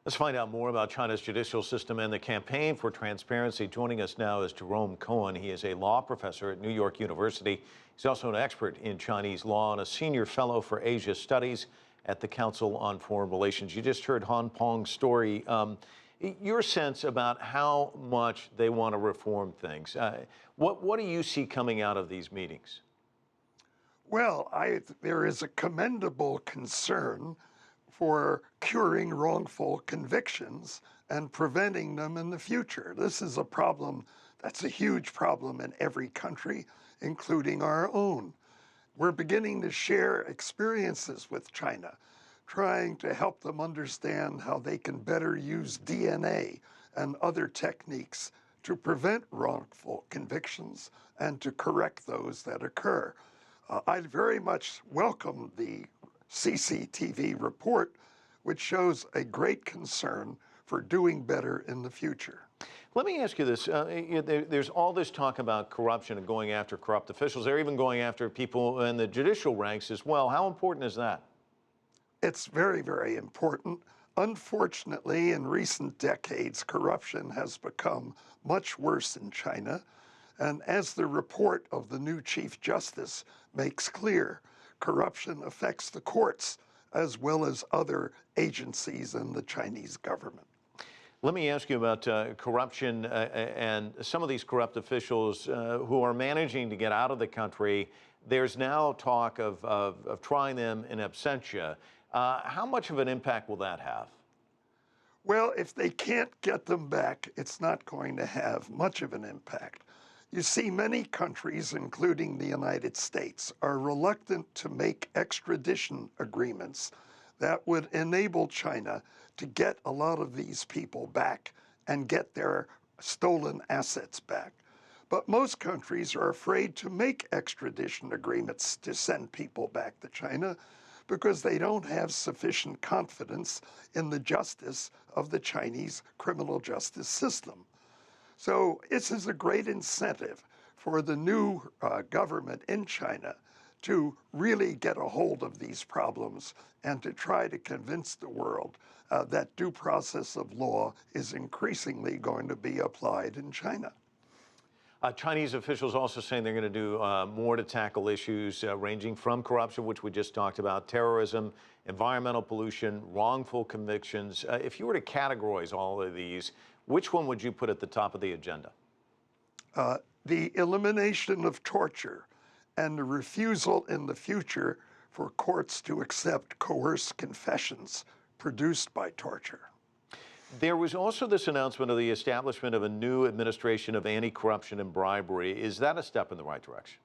Let's find out more about China's judicial system and the campaign for transparency. Joining us now is Jerome Cohen. He is a law professor at New York University. He's also an expert in Chinese law and a senior fellow for Asia Studies at the Council on Foreign Relations. You just heard Han Peng's story. Your sense about how much they want to reform things. What do you see coming out of these meetings? Well, there is a commendable concern for curing wrongful convictions and preventing them in the future. This is a problem that's a huge problem in every country, including our own. We're beginning to share experiences with China, trying to help them understand how they can better use DNA and other techniques to prevent wrongful convictions and to correct those that occur. I very much welcome the CCTV report, which shows a great concern for doing better in the future. Let me ask you this. There's all this talk about corruption and going after corrupt officials. They're even going after people in the judicial ranks as well. How important is that? It's very, very important. Unfortunately, in recent decades, corruption has become much worse in China. And as the report of the new Chief Justice makes clear, corruption affects the courts as well as other agencies in the Chinese government. Let me ask you about corruption and some of these corrupt officials who are managing to get out of the country. There's now talk of trying them in absentia. How much of an impact will that have? Well, if they can't get them back, it's not going to have much of an impact. You see, many countries, including the United States, are reluctant to make extradition agreements that would enable China to get a lot of these people back and get their stolen assets back. But most countries are afraid to make extradition agreements to send people back to China because they don't have sufficient confidence in the justice of the Chinese criminal justice system. So this is a great incentive for the new government in China to really get a hold of these problems and to try to convince the world that due process of law is increasingly going to be applied in China. Chinese officials also saying they're going to do more to tackle issues ranging from corruption, which we just talked about, terrorism, environmental pollution, wrongful convictions. If you were to categorize all of these, which one would you put at the top of the agenda? The elimination of torture and the refusal in the future for courts to accept coerced confessions produced by torture. There was also this announcement of the establishment of a new administration of anti-corruption and bribery. Is that a step in the right direction?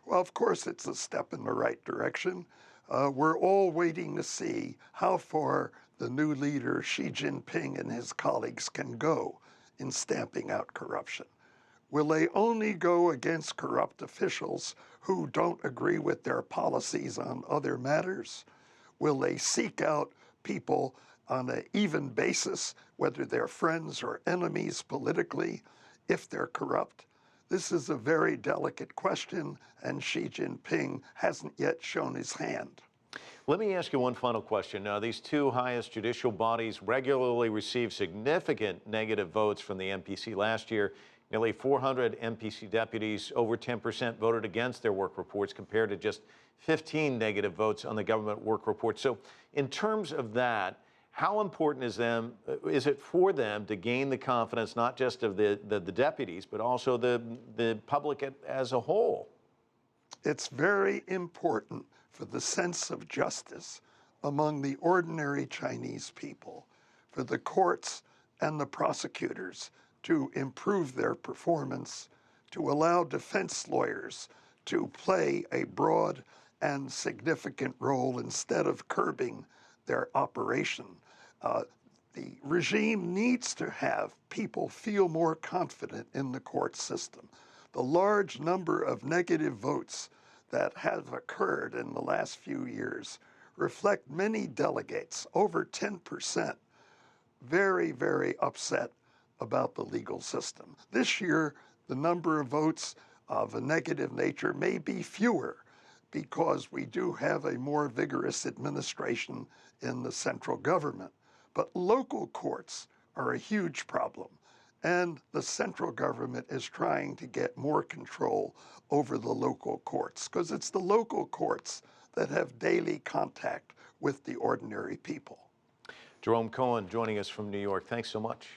Well, of course, it's a step in the right direction. We're all waiting to see how far the new leader, Xi Jinping, and his colleagues can go in stamping out corruption. Will they only go against corrupt officials who don't agree with their policies on other matters? Will they seek out people on an even basis, whether they're friends or enemies politically, if they're corrupt? This is a very delicate question, and Xi Jinping hasn't yet shown his hand. Let me ask you one final question. Now, these two highest judicial bodies regularly receive significant negative votes from the MPC last year. Nearly 400 MPC deputies, over 10%, voted against their work reports compared to just 15 negative votes on the government work report. So in terms of that, how important is it for them to gain the confidence not just of the deputies, but also the public as a whole? It's very important for the sense of justice among the ordinary Chinese people, for the courts and the prosecutors to improve their performance, to allow defense lawyers to play a broad and significant role instead of curbing their operation. The regime needs to have people feel more confident in the court system. The large number of negative votes that have occurred in the last few years reflect many delegates, over 10%, very, very upset about the legal system. This year, the number of votes of a negative nature may be fewer because we do have a more vigorous administration in the central government. But local courts are a huge problem. And the central government is trying to get more control over the local courts, because it's the local courts that have daily contact with the ordinary people. Jerome Cohen joining us from New York. Thanks so much.